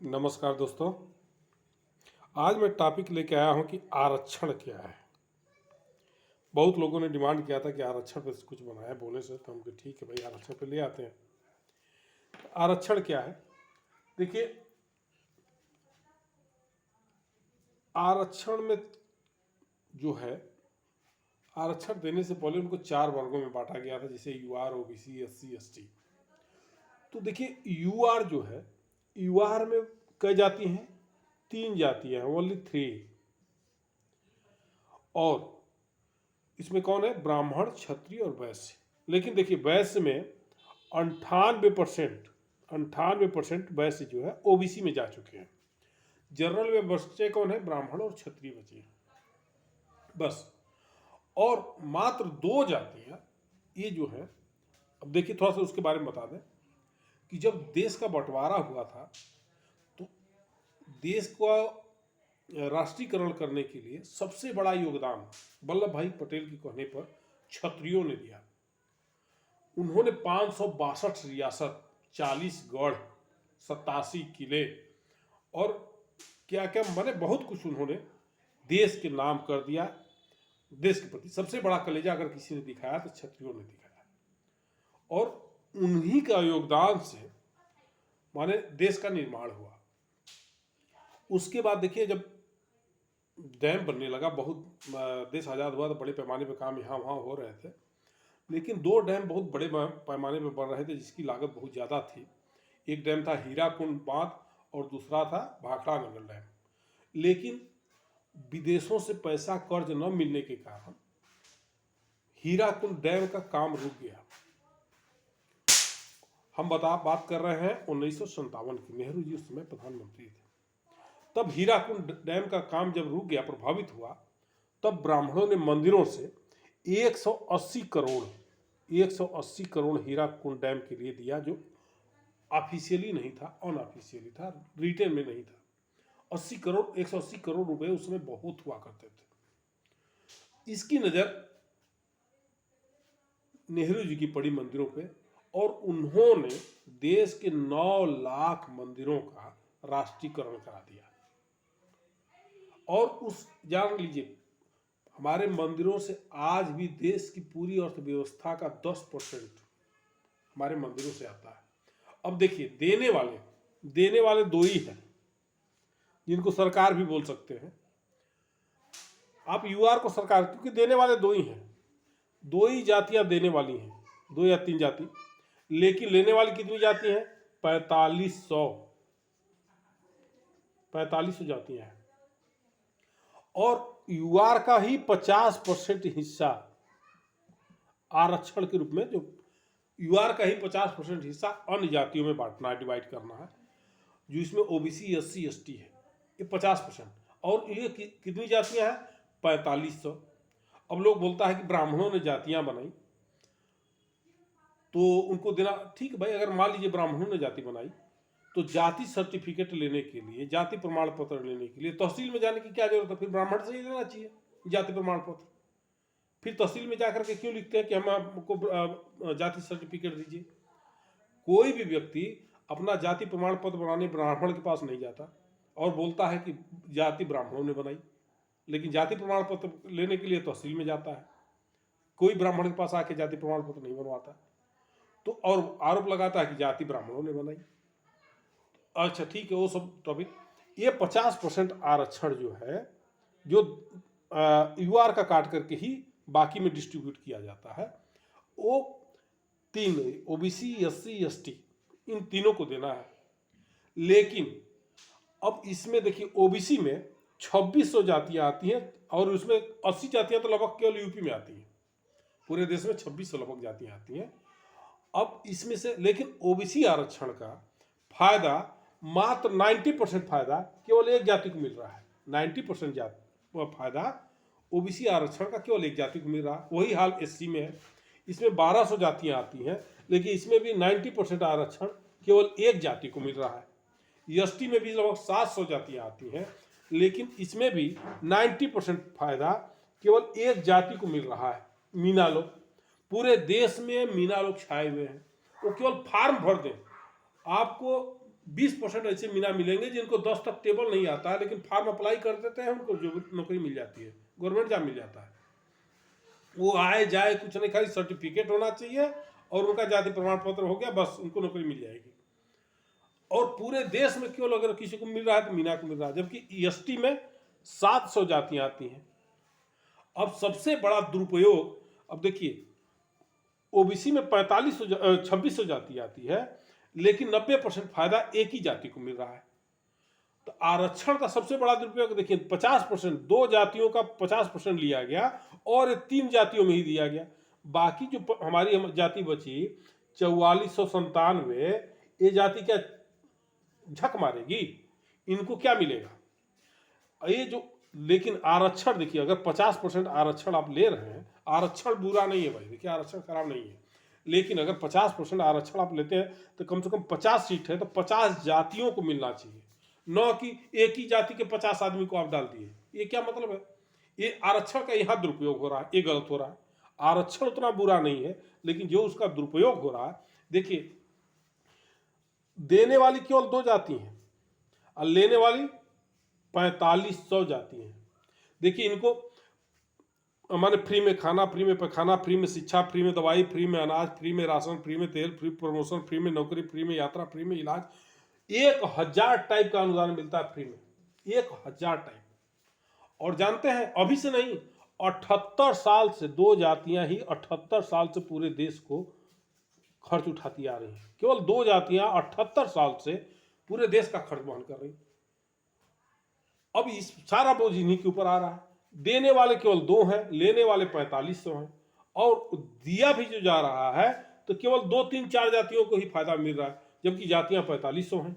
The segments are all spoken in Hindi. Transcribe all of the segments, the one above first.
नमस्कार दोस्तों। आज मैं टॉपिक लेके आया हूं कि आरक्षण क्या है। बहुत लोगों ने डिमांड किया था कि आरक्षण पे कुछ बनाया बोले से, तो हम कहे ठीक है भाई, आरक्षण पे ले आते हैं। आरक्षण क्या है? देखिए, आरक्षण में जो है, आरक्षण देने से पहले उनको 4 वर्गों में बांटा गया था, जैसे यूआर, ओबीसी, एससी, एसटी। तो देखिए, यूआर जो है, यूआर में कई जाति हैं? 3 जातियां हैं, ओनली 3। और इसमें कौन है? ब्राह्मण, क्षत्रिय और वैश्य। लेकिन देखिए, वैश्य में 98% वैश्य जो है ओबीसी में जा चुके हैं। जनरल में बचे कौन है? ब्राह्मण और क्षत्रिय बचे हैं बस। और मात्र 2 जातियां ये जो है, अब देखिए थोड़ा सा उसके बारे में बता दें कि जब देश का बंटवारा हुआ था तो देश को राष्ट्रीयकरण करने के लिए सबसे बड़ा योगदान वल्लभ भाई पटेल के कहने पर क्षत्रियों ने दिया। उन्होंने 562 रियासत, 40 गढ़, 87 किले और क्या क्या माने बहुत कुछ उन्होंने देश के नाम कर दिया। देश के प्रति सबसे बड़ा कलेजा अगर किसी ने दिखाया तो क्षत्रियों ने दिखाया, और उन्हीं का योगदान से माने देश का निर्माण हुआ। उसके बाद देखिए, जब डैम बनने लगा, बहुत देश आज़ाद हुआ तो बड़े पैमाने पर काम यहाँ वहाँ हो रहे थे, लेकिन 2 डैम बहुत बड़े पैमाने पर बन रहे थे जिसकी लागत बहुत ज़्यादा थी। एक डैम था हीराकुंड बांध और दूसरा था भाखड़ा नगर डैम। लेकिन विदेशों से पैसा कर्ज न मिलने के कारण हीराकुंड डैम का काम रुक गया। हम बात कर रहे हैं 1957 की। नेहरू जी उस समय प्रधानमंत्री थे। तब हीराकुंड डैम का काम जब रुक गया, प्रभावित हुआ, तब ब्राह्मणों ने मंदिरों से 180 करोड़ हीराकुंड डैम के लिए दिया, जो ऑफिशियली नहीं था, अनऑफिशियली था, रिटेन में नहीं था। 180 करोड़ रुपए उसमें बहुत हुआ करते थे। इसकी नजर नेहरू जी की पड़ी मंदिरों पे, और उन्होंने देश के 9 लाख मंदिरों का राष्ट्रीयकरण करा दिया। और उस जान लीजिए, हमारे मंदिरों से आज भी देश की पूरी अर्थव्यवस्था का 10% हमारे मंदिरों से आता है। अब देखिए, देने वाले 2 ही हैं जिनको सरकार भी बोल सकते हैं। आप यूआर को सरकार, क्योंकि देने वाले 2 ही हैं, 2 ही जातियां देने वाली हैं, 2 या 3 जाति। लेकिन लेने वाली कितनी जाति हैं? 4500 जातियां हैं। और यूआर का ही 50% हिस्सा आरक्षण के रूप में, जो यूआर का ही 50% हिस्सा अन्य जातियों में बांटना है, डिवाइड करना है, जो इसमें ओबीसी, एससी, एसटी है, ये 50%। और ये कितनी जातियां हैं? 4500। अब लोग बोलता है कि ब्राह्मणों ने जातियां बनाई तो उनको देना, ठीक है भाई। अगर मान लीजिए ब्राह्मणों ने जाति बनाई तो जाति सर्टिफिकेट लेने के लिए, जाति प्रमाण पत्र लेने के लिए तहसील में जाने की क्या जरूरत है? फिर ब्राह्मण से ही लेना चाहिए जाति प्रमाण पत्र। फिर तहसील में जाकर के क्यों लिखते हैं कि हम आपको जाति सर्टिफिकेट दीजिए? कोई भी व्यक्ति अपना जाति प्रमाण पत्र बनाने ब्राह्मण के पास नहीं जाता और बोलता है कि जाति ब्राह्मणों ने बनाई, लेकिन जाति प्रमाण पत्र लेने के लिए तहसील में जाता है। कोई ब्राह्मण के पास आके जाति प्रमाण पत्र नहीं बनवाता, तो और आरोप लगाता है कि जाति ब्राह्मणों ने बनाई। अच्छा ठीक है, वो सब टॉपिक। ये 50% आरक्षण जो है, जो यूआर का काट करके ही बाकी में डिस्ट्रीब्यूट किया जाता है, वो 3 ओबीसी, एससी, एसटी, इन तीनों को देना है। लेकिन अब इसमें देखिए, ओबीसी में 2600 जातियां आती हैं और उसमें 80 जातियां तो लगभग केवल यूपी में आती हैं। पूरे देश में 2600 लगभग जातियां आती हैं। अब इसमें से लेकिन ओबीसी आरक्षण का फायदा मात्र 90% फायदा केवल एक जाति को मिल रहा है। 90% फायदा ओबीसी आरक्षण का केवल एक जाति को मिल रहा है। वही हाल एससी में है। इसमें 1200 जातियां आती हैं, लेकिन इसमें भी 90% आरक्षण केवल एक जाति को मिल रहा है। एसटी में भी लगभग 700 जातियां आती हैं, लेकिन इसमें भी 90% फायदा केवल एक जाति को मिल रहा है, मीना लोग। पूरे देश में मीना लोग छाए हुए हैं। वो केवल फॉर्म भर दें, आपको 20% ऐसे मीना मिलेंगे जिनको 10 तक टेबल नहीं आता है, लेकिन फॉर्म अप्लाई कर देते हैं, उनको जो नौकरी मिल जाती है, गवर्नमेंट जॉब मिल जाता है। वो आए जाए कुछ नहीं, खाली सर्टिफिकेट होना चाहिए और उनका जाति प्रमाण पत्र हो गया, बस उनको नौकरी मिल जाएगी। और पूरे देश में केवल अगर किसी को मिल रहा है तो मीना को मिल रहा है, जबकि एसटी में 700 जातियां आती हैं। अब सबसे बड़ा दुरुपयोग, अब देखिए ओबीसी में 2600 जाति आती है, लेकिन 90% फायदा एक ही जाति को मिल रहा है। तो आरक्षण का सबसे बड़ा दुरुपयोग देखिए, 50%, 2 जातियों का 50% लिया गया और 3 जातियों में ही दिया गया। बाकी जो हमारी जाति बची 4497, ये जाति क्या झक मारेगी? इनको क्या मिलेगा ये जो? लेकिन आरक्षण देखिए, अगर 50% आरक्षण आप ले रहे हैं, आरक्षण बुरा नहीं है भाई, देखिए आरक्षण खराब नहीं है, लेकिन अगर 50% आरक्षण आप लेते हैं तो कम से कम 50 सीट है तो 50 जातियों को मिलना चाहिए, न कि एक ही जाति के 50 आदमी को आप डाल दिए। ये क्या मतलब है? ये आरक्षण का यहाँ दुरुपयोग हो रहा है, ये गलत हो रहा है। आरक्षण उतना बुरा नहीं है, लेकिन जो उसका दुरुपयोग हो रहा है, देखिए देने वाली केवल 2 जाति हैं और लेने वाली 4500 जाति हैं। देखिए इनको हमारे फ्री में खाना, फ्री में पैखाना, फ्री में शिक्षा, फ्री में दवाई, फ्री में अनाज, फ्री में राशन, फ्री में तेल, फ्री प्रमोशन, फ्री में नौकरी, फ्री में यात्रा, फ्री में इलाज, 1000 टाइप का अनुदान मिलता है फ्री में, 1000 टाइप। और जानते हैं अभी से नहीं, 78 साल से 2 जातियां ही 78 साल से पूरे देश को खर्च उठाती आ रही हैं। केवल 2 जातियां 78 साल से पूरे देश का खर्च वहन कर रही। अब इस सारा बोझ इन्हीं के ऊपर आ रहा है। देने वाले केवल 2 हैं, लेने वाले 4500 हैं, और दिया भी जो जा रहा है तो केवल 2, 3, 4 जातियों को ही फायदा मिल रहा है, जबकि जातियां 4500 हैं।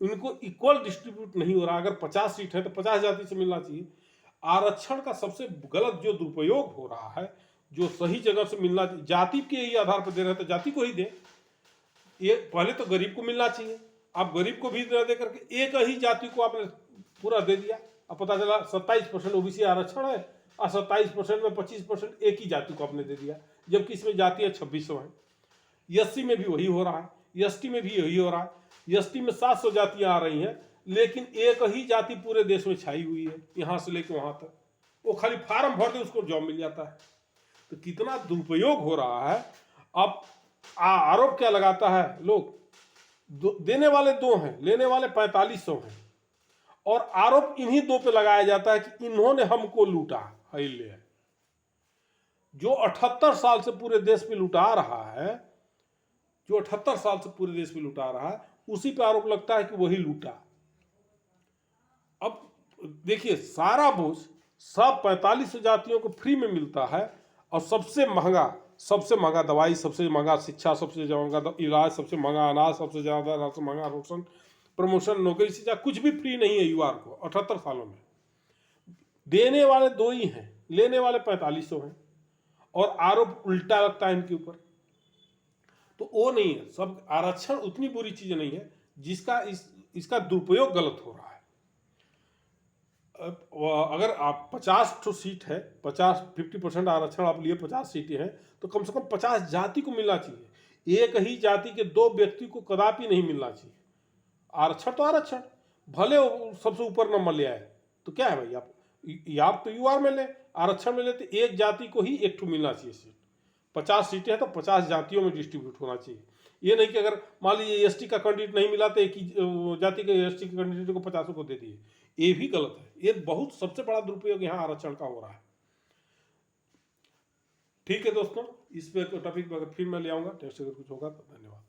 उनको इक्वल डिस्ट्रीब्यूट नहीं हो रहा। अगर 50 सीट है तो 50 जाति से मिलना चाहिए। आरक्षण का सबसे गलत जो दुरुपयोग हो रहा है, जो सही जगह से मिलना चाहिए, जाति के ही आधार पर दे रहे हैं तो जाति को ही दे। ये पहले तो गरीब को मिलना चाहिए, आप गरीब को भी दे करके एक ही जाति को आपने पूरा दे दिया। अब पता चला 27% ओबीसी आरक्षण है और 27% में 25% एक ही जाति को आपने दे दिया, जबकि इसमें जातियां 2600 हैं। एससी में भी वही हो रहा है, एसटी में भी वही हो रहा है। एसटी में 700 जातियां आ रही हैं, लेकिन एक ही जाति पूरे देश में छाई हुई है, यहाँ से लेकर वहां तक। वो खाली फार्म भर दे उसको जॉब मिल जाता है। तो कितना दुरुपयोग हो रहा है। अब आरोप क्या लगाता है लोग, देने वाले 2 हैं, लेने वाले 4500 हैं, और आरोप इन्हीं 2 पे लगाया जाता है कि इन्होंने हमको लूटा है। ले जो 78 साल से पूरे देश पे लुटा रहा है, जो 78 साल से पूरे देश में लुटा रहा है, उसी पे आरोप लगता है कि वही लूटा। अब देखिए सारा बोझ सब 45 जातियों को फ्री में मिलता है, और सबसे महंगा दवाई, सबसे महंगा शिक्षा, सबसे महंगा इलाज, सबसे महंगा अनाज, सबसे ज़्यादा सबसे महंगा रोशन, प्रमोशन, नौकरी, शिक्षा, कुछ भी फ्री नहीं है युवा को 78 सालों में। देने वाले 2 ही हैं, लेने वाले 4500 हैं, और आरोप उल्टा लगता है इनके ऊपर। तो वो नहीं है, सब आरक्षण उतनी बुरी चीज नहीं है जिसका इसका दुरुपयोग गलत हो रहा है। अगर आप 50 सीट है, 50% आरक्षण आप लिए, 50 सीटें हैं, तो कम से कम 50 जाति को मिलना चाहिए। एक ही जाति के 2 व्यक्ति को कदापि नहीं मिलना चाहिए। आरक्षण तो आरक्षण, भले सबसे ऊपर नंबर ले आए तो क्या है भाई, आप तो यूआर में ले, आरक्षण में लेते, एक जाति को ही एक मिलना चाहिए सीट। 50 सीटें हैं तो 50 जातियों में डिस्ट्रीब्यूट होना चाहिए। ये नहीं कि अगर मान लीजिए एसटी का कैंडिडेट नहीं मिला तो एक ही जाति के एसटी के कैंडिडेट को 50 को दे दिए, ये भी गलत है। ये बहुत सबसे बड़ा दुरुपयोग यहाँ आरक्षण का हो रहा है। ठीक है दोस्तों, इस पे टॉपिक पर फिर मैं ले आऊंगा, टेस्ट अगर कुछ होगा तो। धन्यवाद।